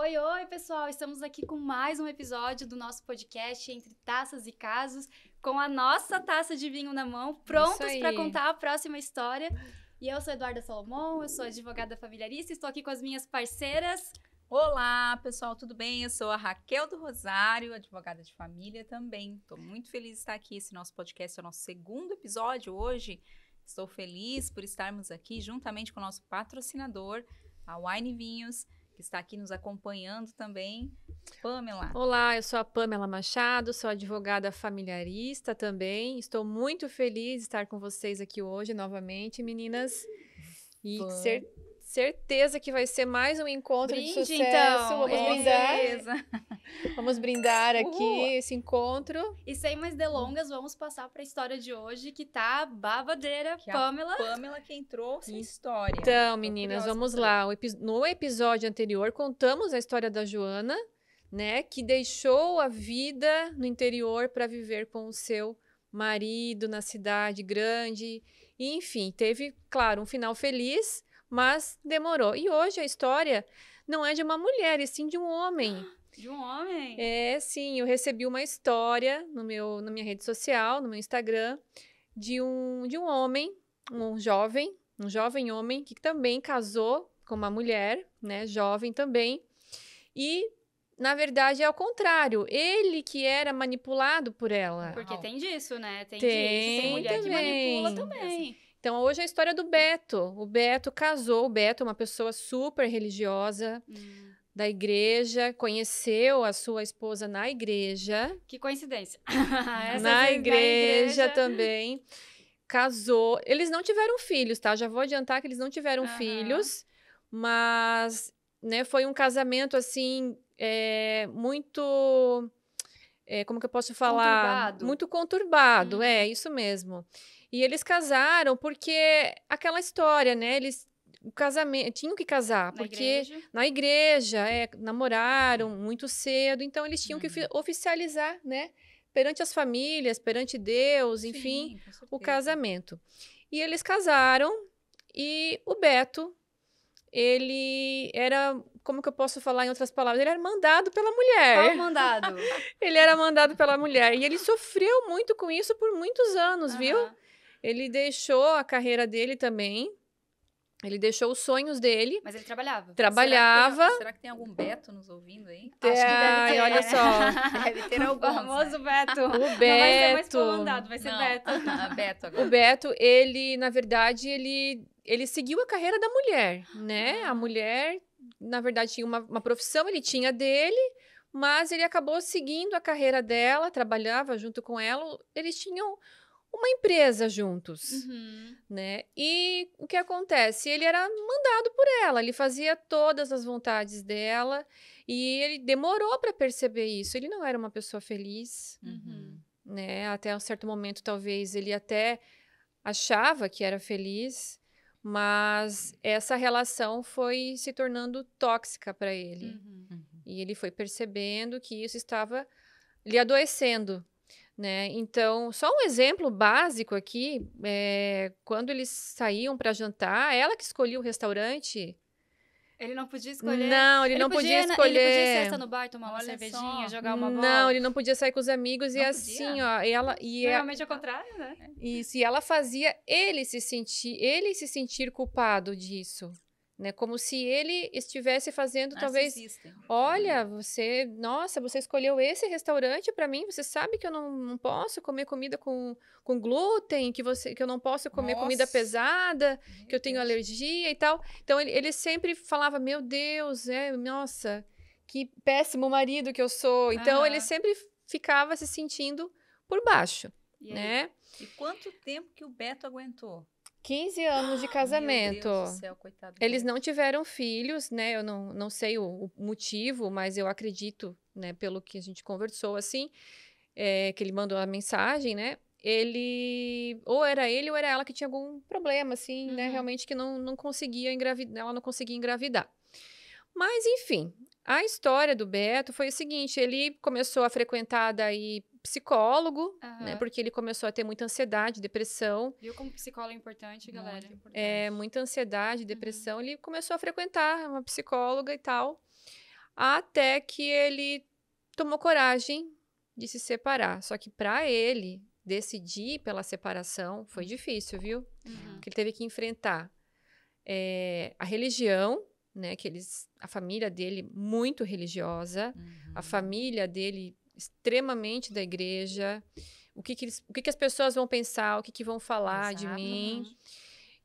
Oi, oi, pessoal! Estamos aqui com mais um episódio do nosso podcast Entre Taças e Casos, com a nossa taça de vinho na mão, prontos para contar a próxima história. E eu sou Eduarda Salomão, eu sou advogada familiarista, estou aqui com as minhas parceiras. Olá, pessoal, tudo bem? Eu sou a Raquel do Rosário, advogada de família também. Estou muito feliz de estar aqui. Esse nosso podcast é o nosso segundo episódio hoje. Estou feliz por estarmos aqui juntamente com o nosso patrocinador, a Wine Vinhos, que está aqui nos acompanhando também. Pamela. Olá, eu sou a Pamela Machado, sou advogada familiarista também. Estou muito feliz de estar com vocês aqui hoje novamente, meninas. E certeza que vai ser mais um encontro de sucesso. Então, vamos brindar. Vamos brindar aqui esse encontro. E sem mais delongas, vamos passar para a história de hoje, que tá babadeira, que Pamela. A Pamela que entrou sem história. Então, meninas, vamos lá. No episódio anterior, contamos a história da Joana, né, que deixou a vida no interior para viver com o seu marido na cidade grande. E, enfim, teve, claro, um final feliz, mas demorou. E hoje a história não é de uma mulher, e sim de um homem. De um homem? É, sim. Eu recebi uma história na minha rede social, no meu Instagram, de um homem, um jovem homem, que também casou com uma mulher, né, jovem também. E, na verdade, é ao contrário. Ele que era manipulado por ela. Porque tem disso, né? Tem mulher também. que manipula também. Então, hoje é a história do Beto. O Beto casou. O Beto é uma pessoa super religiosa da igreja. Conheceu a sua esposa na igreja. Que coincidência. Na igreja também. Casou. Eles não tiveram filhos, tá? Já vou adiantar que eles não tiveram filhos. Mas, né, foi um casamento, assim, muito... como que eu posso falar? Conturbado. Muito conturbado, isso mesmo. E eles casaram porque aquela história, né? Eles tinham que casar, porque na igreja, namoraram muito cedo, então eles tinham que oficializar, né? Perante as famílias, perante Deus, enfim, o casamento. E eles casaram e o Beto, ele era, como que eu posso falar em outras palavras? Ele era mandado pela mulher. Qual mandado? Ele era mandado pela mulher. E ele sofreu muito com isso por muitos anos, viu? Ele deixou a carreira dele também. Ele deixou os sonhos dele. Mas ele trabalhava. Será que tem algum Beto nos ouvindo aí? Acho que deve ter. Olha só. Deve ter algum. O famoso Beto. O Beto. Não vai ser mais comandado, vai ser Beto. Beto agora. O Beto, ele, na verdade, ele seguiu a carreira da mulher, né? A mulher, na verdade, tinha uma profissão, ele tinha dele, mas ele acabou seguindo a carreira dela, trabalhava junto com ela. Eles tinham uma empresa juntos, né? E o que acontece? Ele era mandado por ela, ele fazia todas as vontades dela e ele demorou para perceber isso. Ele não era uma pessoa feliz, né? Até um certo momento, talvez, ele até achava que era feliz, mas essa relação foi se tornando tóxica para ele. E ele foi percebendo que isso estava lhe adoecendo, né? Então, só um exemplo básico aqui, quando eles saíam para jantar, ela que escolhia o restaurante. Ele não podia escolher? Não, ele não podia escolher. Ele podia estar no bar, tomar uma cervejinha, jogar uma bola? Não, ele não podia sair com os amigos não e podia. assim, ó, Normalmente é o contrário, né? Isso, e ela fazia ele se sentir culpado disso, né? Como se ele estivesse fazendo, talvez, olha, você escolheu esse restaurante para mim, você sabe que eu não posso comer comida com glúten, que eu não posso comer comida pesada, que eu tenho alergia e tal. Então, ele sempre falava, meu Deus, nossa, que péssimo marido que eu sou. Então, ele sempre ficava se sentindo por baixo, né? E quanto tempo que o Beto aguentou? 15 anos de casamento. Meu Deus do céu, coitado. Eles não tiveram filhos, né? Eu não sei o motivo, mas eu acredito, né, pelo que a gente conversou, assim, que ele mandou a mensagem, né? Ou era ele ou era ela que tinha algum problema, assim, né? Realmente que não conseguia engravidar, ela não conseguia engravidar. Mas, enfim, a história do Beto foi o seguinte, ele começou a frequentar daí psicólogo, né? Porque ele começou a ter muita ansiedade, depressão. Viu como psicólogo é importante, galera? Muito importante. Muita ansiedade, depressão. Ele começou a frequentar uma psicóloga e tal. até que ele tomou coragem de se separar. Só que para ele decidir pela separação foi difícil, viu? Porque ele teve que enfrentar a religião, né? A família dele muito religiosa, a família dele extremamente da igreja, o que as pessoas vão pensar, o que vão falar de mim.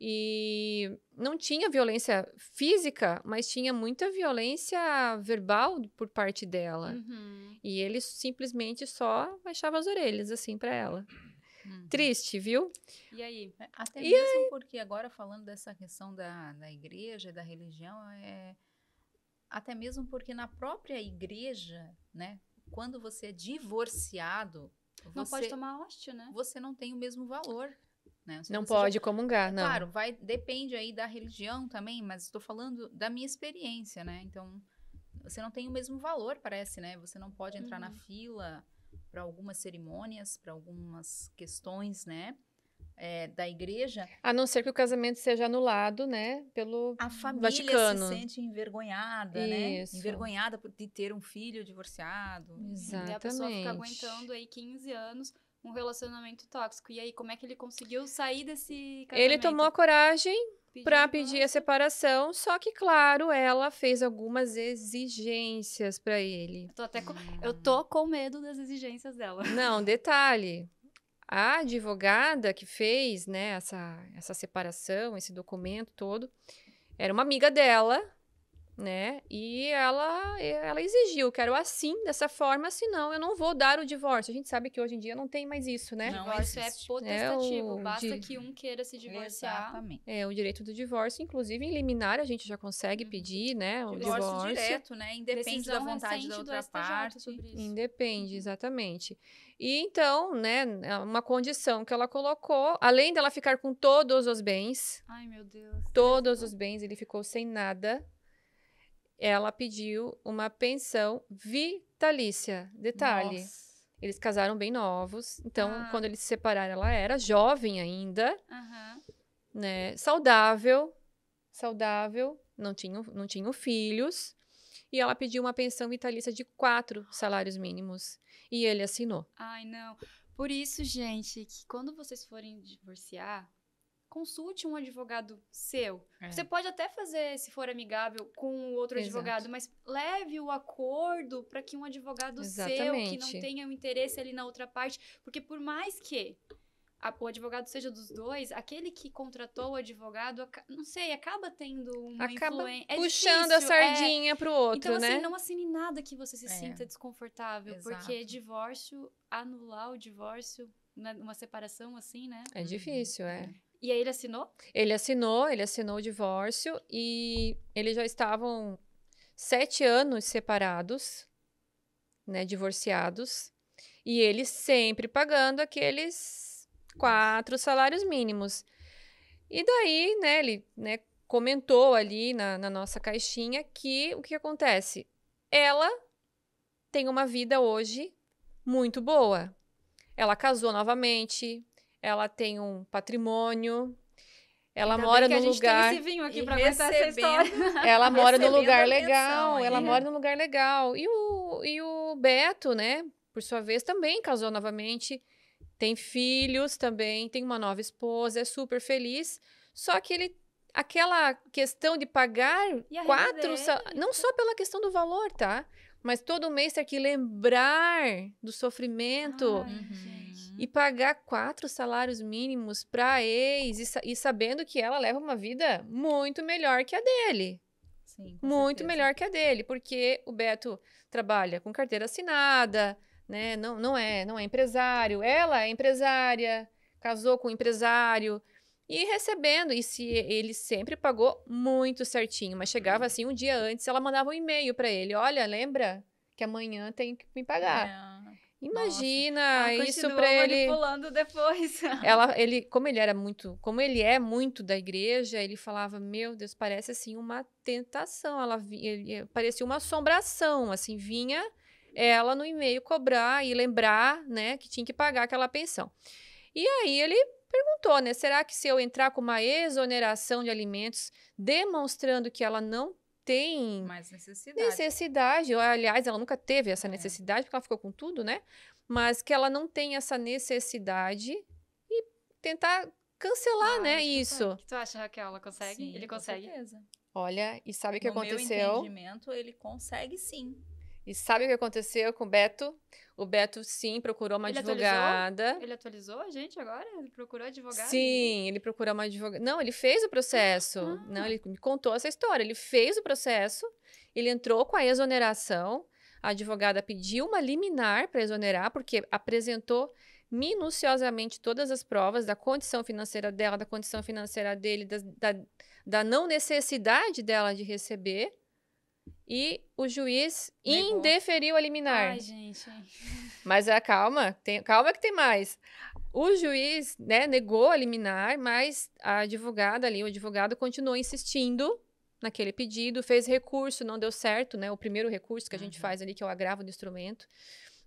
E não tinha violência física, mas tinha muita violência verbal por parte dela. E ele simplesmente só baixava as orelhas, assim, pra ela. Triste, viu? E aí? Até mesmo porque agora falando dessa questão da igreja, da religião, até mesmo porque na própria igreja, né? Quando você é divorciado... Não pode tomar hóstia, né? Você não tem o mesmo valor. Né? Não pode comungar, não. Claro, depende aí da religião também, mas estou falando da minha experiência, né? Então, você não tem o mesmo valor, parece, né? Você não pode entrar na fila para algumas cerimônias, para algumas questões, né? Da igreja. A não ser que o casamento seja anulado, né? Pelo a família Vaticano. Se sente envergonhada, né? Envergonhada de ter um filho divorciado. Exatamente. E a pessoa fica aguentando aí 15 anos um relacionamento tóxico. E aí, como é que ele conseguiu sair desse casamento? Ele tomou a coragem para pedir a separação, só que, claro, ela fez algumas exigências para ele. Eu tô com medo das exigências dela. Não, detalhe. A advogada que fez, né, essa separação, esse documento todo, era uma amiga dela, né? E ela exigiu, quero assim, dessa forma, senão eu não vou dar o divórcio. A gente sabe que hoje em dia não tem mais isso, né? Não, isso é potestativo. Basta que um queira se divorciar. Exatamente. O direito do divórcio, inclusive em liminar, a gente já consegue pedir, né? O divórcio direto, né? Independe da vontade da outra parte. Independe, exatamente. E então, né, uma condição que ela colocou, além dela ficar com todos os bens. Ai, meu Deus. Todos os bens, ele ficou sem nada. Ela pediu uma pensão vitalícia. Detalhe, eles casaram bem novos. Então, quando eles se separaram, ela era jovem ainda, né? Saudável, não tinham filhos. E ela pediu uma pensão vitalícia de 4 salários mínimos. E ele assinou. Ai, não. Por isso, gente, que quando vocês forem divorciar, consulte um advogado seu. Você pode até fazer, se for amigável, com o outro advogado, mas leve o acordo para que um advogado seu, que não tenha um interesse ali na outra parte, porque por mais que o advogado seja dos dois, aquele que contratou o advogado, não sei, acaba tendo uma influência. Puxando a sardinha pro outro, então, né? Assim, não assine nada que você se sinta desconfortável, porque divórcio, anular o divórcio, uma separação assim, né? É difícil, E aí ele assinou? Ele assinou o divórcio e eles já estavam 7 anos separados, né, divorciados, e ele sempre pagando aqueles 4 salários mínimos. E daí, né, ele, né, comentou ali na nossa caixinha que o que acontece? Ela tem uma vida hoje muito boa. Ela casou novamente, ela tem um patrimônio, ela mora num lugar... Tem esse vinho aqui pra contar essa história. Ela mora num lugar legal, mora num lugar legal. E o Beto, né, por sua vez, também casou novamente, tem filhos também, tem uma nova esposa, é super feliz. Só que aquela questão de pagar 4... Não só pela questão do valor, tá? Mas todo mês ter que lembrar do sofrimento e pagar 4 salários mínimos para ex e sabendo que ela leva uma vida muito melhor que a dele. Sim, muito melhor que a dele, porque o Beto trabalha com carteira assinada, né? Não é empresário. Ela é empresária, casou com um empresário e recebendo. E ele sempre pagou muito certinho, mas chegava assim um dia antes, ela mandava um e-mail para ele: olha, lembra que amanhã tem que me pagar. Imagina isso para ele. Manipulando depois. Como ele é muito da igreja, ele falava: meu Deus, parece assim uma tentação. Parecia uma assombração, assim, vinha ela no e-mail cobrar e lembrar, né, que tinha que pagar aquela pensão. E aí ele perguntou, né, será que se eu entrar com uma exoneração de alimentos, demonstrando que ela não tem mais necessidade. necessidade. Aliás, ela nunca teve essa necessidade, porque ela ficou com tudo, né? Mas que ela não tem essa necessidade e tentar cancelar, né, isso. O que tu acha, Raquel? Ela consegue? Sim, Ele consegue? Com certeza. Olha, e sabe o que No aconteceu? meu entendimento, ele consegue sim. E sabe o que aconteceu com o Beto? O Beto, sim, procurou uma advogada. Ele atualizou a gente agora? Ele procurou advogado? Sim, ele procurou uma advogada. Não, ele fez o processo. Não, ele me contou essa história. Ele fez o processo, ele entrou com a exoneração. A advogada pediu uma liminar para exonerar, porque apresentou minuciosamente todas as provas da condição financeira dela, da condição financeira dele, da não necessidade dela de receber. E o juiz indeferiu a liminar. Ai, gente. Mas calma que tem mais. O juiz, né, negou a liminar, mas a advogada ali, o advogado continuou insistindo naquele pedido, fez recurso, não deu certo, né? O primeiro recurso que a gente faz ali, que é o agravo do instrumento,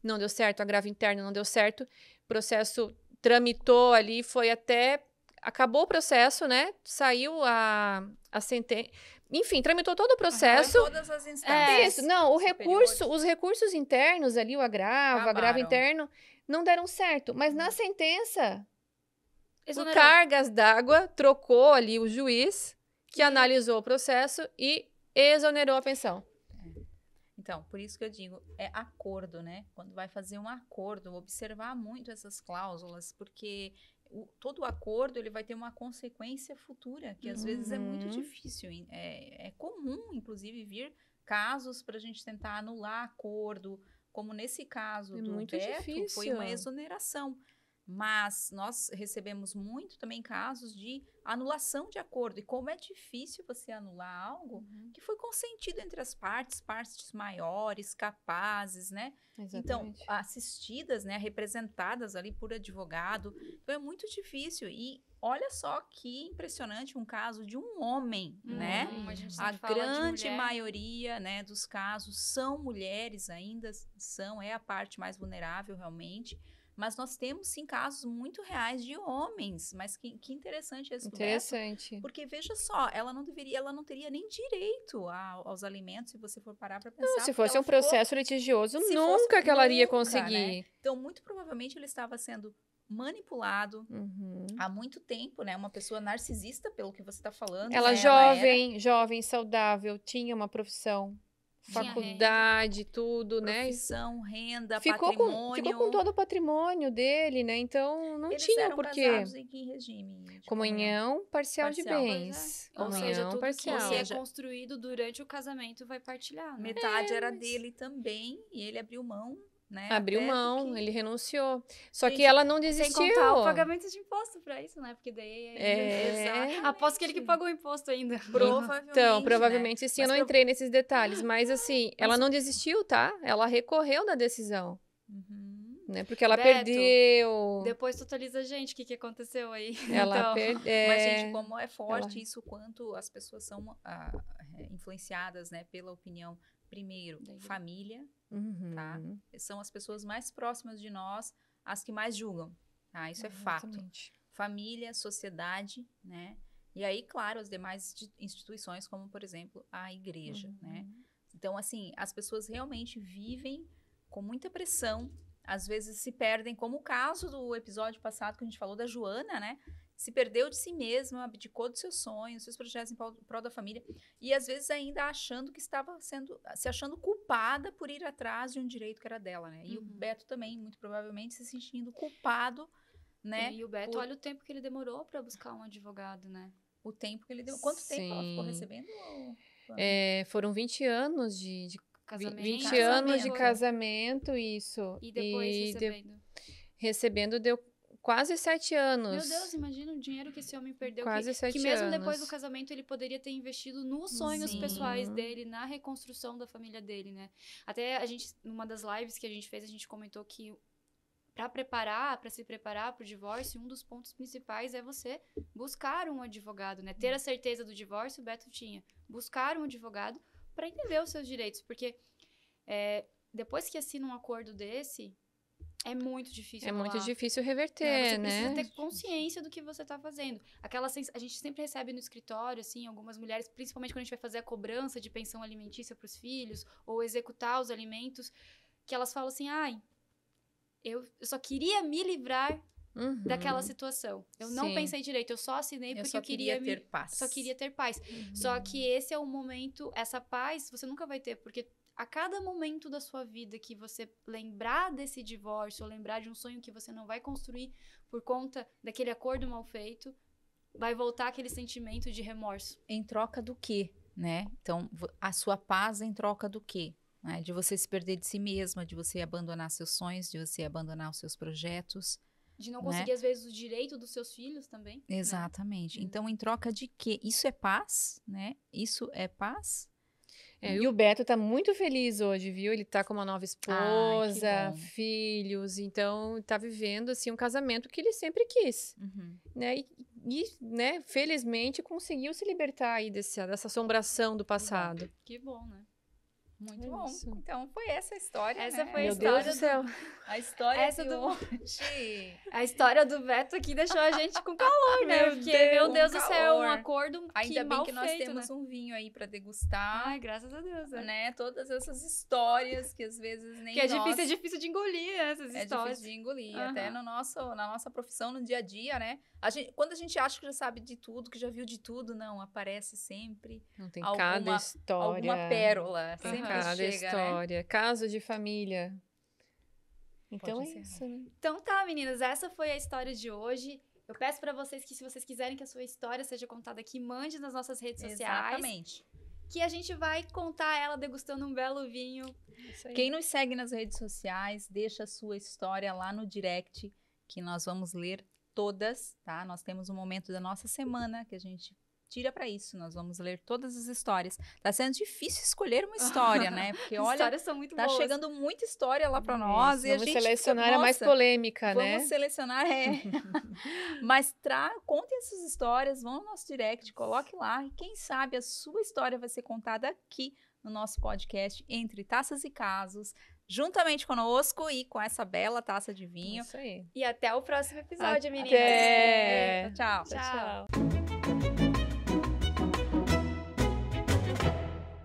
não deu certo, o agravo interno não deu certo. O processo tramitou ali, foi até... Acabou o processo, né? Saiu a sentença... Enfim, tramitou todo o processo. Todas as instâncias. Isso, não, os recursos internos ali, o agravo interno, não deram certo. Mas na sentença, por cargas d'água, trocou ali o juiz, que analisou o processo e exonerou a pensão. Então, por isso que eu digo, é acordo, né? Quando vai fazer um acordo, observar muito essas cláusulas, porque... todo acordo ele vai ter uma consequência futura, que às vezes é muito difícil. É comum, inclusive, vir casos para a gente tentar anular acordo, como nesse caso do Beto, foi uma exoneração. Mas nós recebemos muito também casos de anulação de acordo. E como é difícil você anular algo que foi consentido entre as partes maiores, capazes, né? Exatamente. Então, assistidas, né, representadas ali por advogado. Então, é muito difícil. E olha só que impressionante um caso de um homem, né? A grande maioria, né, dos casos são mulheres ainda, é a parte mais vulnerável realmente. Mas nós temos, sim, casos muito reais de homens. Mas que interessante esse Interessante. Porque, veja só, ela não teria nem direito aos alimentos, se você for parar para pensar. Não, se fosse um processo litigioso, nunca que ela iria conseguir. Né? Então, muito provavelmente, ele estava sendo manipulado há muito tempo, né? Uma pessoa narcisista, pelo que você está falando. Ela né? jovem, saudável, tinha uma profissão. Faculdade, tudo, profissão, né? Profissão, renda, patrimônio. Ficou com todo o patrimônio dele, né? Então, não Eles tinha eram porquê. Casados em que regime? Comunhão parcial de bens. Ou seja, tudo parcial. que é construído durante o casamento vai partilhar, né? Metade era dele também, e ele abriu mão, né? Abriu mão, ele renunciou. Só que ela não desistiu. Sem contar o pagamento de imposto pra isso, né? Porque daí... Aposto que ele que pagou o imposto ainda. Provavelmente. Então, provavelmente sim, eu não entrei nesses detalhes. Mas assim, ela não desistiu, tá? Ela recorreu da decisão. Né? Porque ela perdeu. Depois totaliza a gente o que aconteceu aí. Ela Mas, gente, como é forte isso, quanto as pessoas são influenciadas, né, pela opinião, primeiro, família, tá? São as pessoas mais próximas de nós, as que mais julgam, tá? Isso é fato. Família, sociedade, né? E aí, claro, as demais instituições, como, por exemplo, a igreja, né? Então, assim, as pessoas realmente vivem com muita pressão, às vezes se perdem, como o caso do episódio passado que a gente falou da Joana, né? Se perdeu de si mesma, abdicou dos seus sonhos, seus projetos em prol da família, e às vezes ainda achando que estava se achando culpada por ir atrás de um direito que era dela, né? E o Beto também, muito provavelmente, se sentindo culpado, né? E o Beto, olha o tempo que ele demorou para buscar um advogado, né? O tempo que ele deu. Quanto tempo ela ficou recebendo? Foram 20 anos de casamento. 20 anos de casamento, isso. E depois recebendo? Recebendo deu quase 7 anos. Meu Deus, imagina o dinheiro que esse homem perdeu. Quase 7 que mesmo anos. Depois do casamento ele poderia ter investido nos sonhos pessoais dele, na reconstrução da família dele, né? Até a gente, numa das lives que a gente fez, a gente comentou que para se preparar para o divórcio, um dos pontos principais é você buscar um advogado, né? Ter a certeza do divórcio, o Beto tinha. Buscar um advogado para entender os seus direitos, porque depois que assina um acordo desse, É muito difícil. É muito rolar. difícil reverter, Você né? precisa ter consciência do que você tá fazendo. A gente sempre recebe no escritório, assim, algumas mulheres, principalmente quando a gente vai fazer a cobrança de pensão alimentícia para os filhos, ou executar os alimentos, que elas falam assim, eu só queria me livrar daquela situação. Eu não Sim. pensei direito, eu só assinei porque eu queria ter paz. Só queria ter paz. Só que esse é o momento, essa paz você nunca vai ter, porque a cada momento da sua vida que você lembrar desse divórcio, ou lembrar de um sonho que você não vai construir por conta daquele acordo mal feito, vai voltar aquele sentimento de remorso. Em troca do quê, né? Então, a sua paz em troca do quê? Né? De você se perder de si mesma, de você abandonar seus sonhos, de você abandonar os seus projetos. De não conseguir, às vezes, o direito dos seus filhos também. Exatamente. Né? Então, em troca de quê? Isso é paz, né? Isso é paz? E o Beto tá muito feliz hoje, viu? Ele tá com uma nova esposa, filhos, então tá vivendo assim um casamento que ele sempre quis, né? E, né, felizmente conseguiu se libertar aí dessa assombração do passado. Que bom, né? Muito bom. Então, foi essa a história, Essa né? foi a Meu história Deus do céu. A história essa de do... hoje. A história do Beto aqui deixou a gente com calor, né? Porque, meu Deus do céu, um acordo Ainda bem que nós feito, temos né? um vinho aí pra degustar. Ai, graças a Deus, né? Todas essas histórias que às vezes nem que é difícil de engolir, né? Essas histórias. É difícil de engolir. Até na nossa profissão, no dia a dia, né? Quando a gente acha que já sabe de tudo, que já viu de tudo, não, aparece sempre Não tem cada história. Alguma pérola. Tem sempre cada chega, história. Né? Casos de família. Então Pode é ser. isso, né? Então tá, meninas, essa foi a história de hoje. Eu peço pra vocês que, se vocês quiserem que a sua história seja contada aqui, mande nas nossas redes sociais. Exatamente. Que a gente vai contar ela degustando um belo vinho. Quem nos segue nas redes sociais, deixa a sua história lá no direct, que nós vamos ler todas, tá? Nós temos um momento da nossa semana que a gente tira pra isso. Nós vamos ler todas as histórias. Tá sendo difícil escolher uma história, né? Porque, olha, histórias são muito tá boas. chegando muita história lá pra nós. Isso, E a vamos gente selecionar fica, a mais polêmica, né? Vamos selecionar, Mas contem essas histórias, vão no nosso direct, coloque lá. E quem sabe a sua história vai ser contada aqui no nosso podcast Entre Taças e Casos, juntamente conosco e com essa bela taça de vinho. Isso aí. E até o próximo episódio, meninas. Até. Tchau. Tchau.